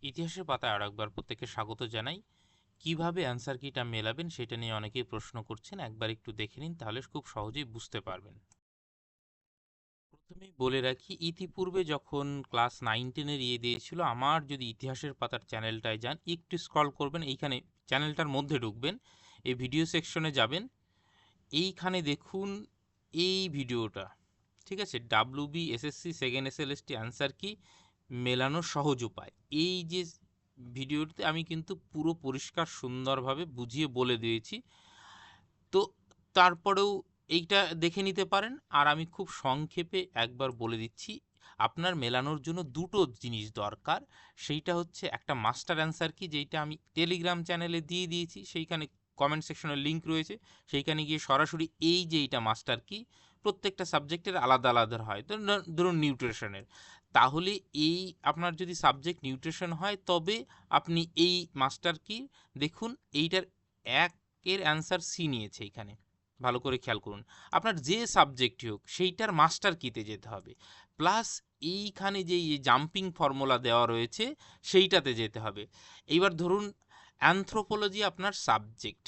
ইতিহাসের পাতায় আরেকবার প্রত্যেককে স্বাগত জানাই। কিভাবে অ্যান্সার কিটা মেলাবেন সেটা নিয়ে অনেকেই প্রশ্ন করছেন, একবার একটু দেখে নিন, তাহলে খুব সহজেই বুঝতে পারবেন। প্রথমেই বলে রাখি, ইতিপূর্বে যখন ক্লাস 9-10-এর দিয়েছিল, আমার যদি ইতিহাসের পাতার চ্যানেলটায় যান, একটু স্ক্রল করবেন, এইখানে চ্যানেলটার মধ্যে ঢুকবেন, এই ভিডিও সেকশনে যাবেন, এইখানে দেখুন এই ভিডিওটা, ঠিক আছে, WB SSC second SLST answer কি মেলানোর সহজ উপায়। এই যে ভিডিওতে আমি কিন্তু পুরো পরিষ্কার সুন্দরভাবে বুঝিয়ে বলে দিয়েছি, তো তারপরেও এইটা দেখে নিতে পারেন। আর আমি খুব সংক্ষেপে একবার বলে দিচ্ছি, আপনার মেলানোর জন্য দুটো জিনিস দরকার। সেইটা হচ্ছে একটা মাস্টার অ্যান্সার কি, যেইটা আমি টেলিগ্রাম চ্যানেলে দিয়ে দিয়েছি, সেইখানে কমেন্ট সেকশনের লিঙ্ক রয়েছে, সেইখানে গিয়ে সরাসরি এই যে এইটা মাস্টার কি প্রত্যেকটা সাবজেক্টের আলাদা আলাদা হয়, তো ধরুন নিউট্রিশনের, তাহলে এই আপনার যদি সাবজেক্ট নিউট্রিশন হয় তবে আপনি এই মাস্টার কি দেখুন, এইটার একের অ্যান্সার সি নিয়েছে এইখানে, ভালো করে খেয়াল করুন। আপনার যে সাবজেক্টই হোক সেইটার মাস্টার কিতে যেতে হবে, প্লাস এইখানে যে জাম্পিং ফর্মুলা দেওয়া রয়েছে সেইটাতে যেতে হবে। এইবার ধরুন অ্যানথ্রোপোলজি আপনার সাবজেক্ট,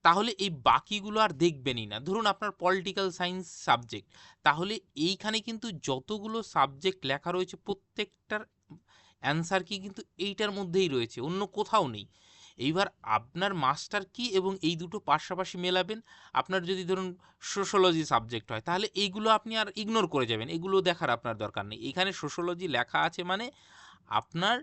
তাহলে এই বাকিগুলো আর দেখবেনই না। ধরুন আপনার পলিটিক্যাল সায়েন্স সাবজেক্ট, তাহলে এইখানে কিন্তু যতগুলো সাবজেক্ট লেখা রয়েছে প্রত্যেকটার অ্যান্সার কি কিন্তু এইটার মধ্যেই রয়েছে, অন্য কোথাও নেই। এইবার আপনার মাস্টার কি এবং এই দুটো পাশাপাশি মেলাবেন। আপনার যদি ধরুন সোশ্যোলজি সাবজেক্ট হয়, তাহলে এইগুলো আপনি আর ইগনোর করে যাবেন, এগুলো দেখার আপনার দরকার নেই। এখানে সোশ্যোলজি লেখা আছে মানে আপনার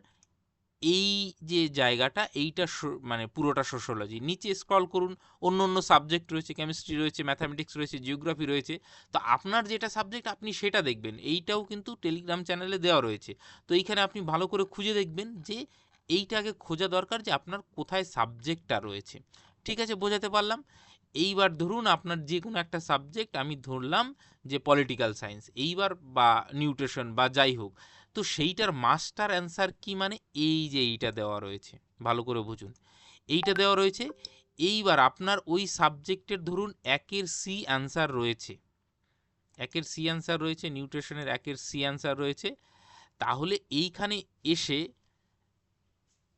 এই যে জায়গাটা এইটা মানে পুরোটা সোশ্যোলজি। নিচে স্ক্রল করুন, অন্য অন্য সাবজেক্ট রয়েছে, কেমিস্ট্রি রয়েছে, ম্যাথামেটিক্স রয়েছে, জিওগ্রাফি রয়েছে, তো আপনার যেটা সাবজেক্ট আপনি সেটা দেখবেন। এইটাও কিন্তু টেলিগ্রাম চ্যানেলে দেওয়া রয়েছে, তো এইখানে আপনি ভালো করে খুঁজে দেখবেন যে এইটা আগে খোঁজা দরকার যে আপনার কোথায় সাবজেক্টটা রয়েছে। ঠিক আছে, বোঝাতে পারলাম? এইবার ধরুন আপনার যে কোনো একটা সাবজেক্ট, আমি ধরলাম যে পলিটিক্যাল সায়েন্স, এইবার বা নিউট্রিশন বা যাই হোক, তো সেইটার মাস্টার অ্যান্সার কি মানে এই যে এইটা দেওয়া রয়েছে, ভালো করে বুঝুন, এইটা দেওয়া রয়েছে। এইবার আপনার ওই সাবজেক্টের ধরুন একের সি অ্যান্সার রয়েছে, একের সি অ্যান্সার রয়েছে, নিউট্রিশনের একের সি অ্যান্সার রয়েছে, তাহলে এইখানে এসে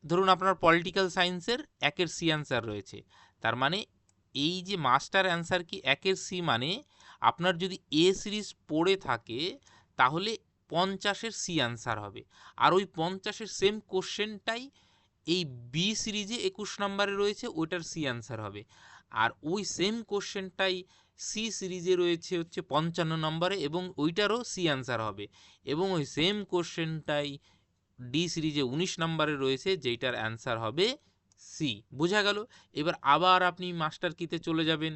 ধরুন আপনার পলিটিক্যাল সায়েন্সের একের সি অ্যান্সার রয়েছে, তার মানে এই যে মাস্টার অ্যান্সার কি একের সি মানে আপনার যদি এ সিরিজ পড়ে থাকে তাহলে 50-এর সি অ্যান্সার হবে। আর ওই 50-এর সেম কোশ্চেনটাই এই বি সিরিজে 21 নম্বরে রয়েছে, ওইটার সি অ্যান্সার হবে। আর ওই সেম কোশ্চেনটাই সি সিরিজে রয়েছে হচ্ছে 55 নম্বরে, এবং ওইটারও সি অ্যান্সার হবে। এবং ওই সেম কোশ্চেনটাই ডি সিরিজে 19 নম্বরে রয়েছে, যেইটার অ্যান্সার হবে সি। বোঝা গেল? এবার আবার আপনি মাস্টার কিতে চলে যাবেন,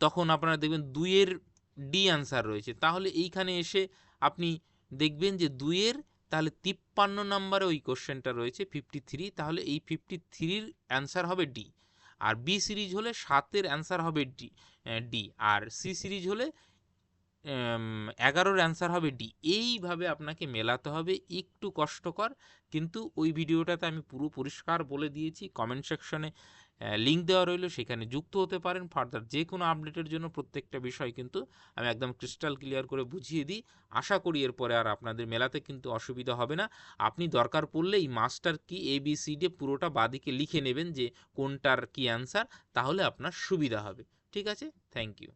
তখন আপনারা দেখবেন 2-এর ডি অ্যান্সার রয়েছে, তাহলে এইখানে এসে আপনি দেখবেন যে 2-এর তাহলে 53 নম্বরে ওই কোশ্চেনটা রয়েছে 53, তাহলে এই 53-র অ্যান্সার হবে ডি। আর বি সিরিজ হলে 7-এর অ্যান্সার হবে ডি, আর সি সিরিজ হলে 11-র অ্যান্সার হবে ডি। এইভাবে আপনাকে মেলাতে হবে, একটু কষ্টকর, কিন্তু ওই ভিডিওটাতে আমি পুরো পরিষ্কার বলে দিয়েছি। কমেন্ট সেকশনে লিঙ্ক দেওয়া রইল, সেখানে যুক্ত হতে পারেন। ফার্দার যে কোনো আপডেটের জন্য প্রত্যেকটা বিষয় কিন্তু আমি একদম ক্রিস্টাল ক্লিয়ার করে বুঝিয়ে দিই। আশা করি এরপরে আর আপনাদের মেলাতে কিন্তু অসুবিধা হবে না। আপনি দরকার পড়লে এই মাস্টার কি ABCD পুরোটা বাদিকে লিখে নেবেন যে কোনটার কি অ্যান্সার, তাহলে আপনার সুবিধা হবে। ঠিক আছে, থ্যাংক ইউ।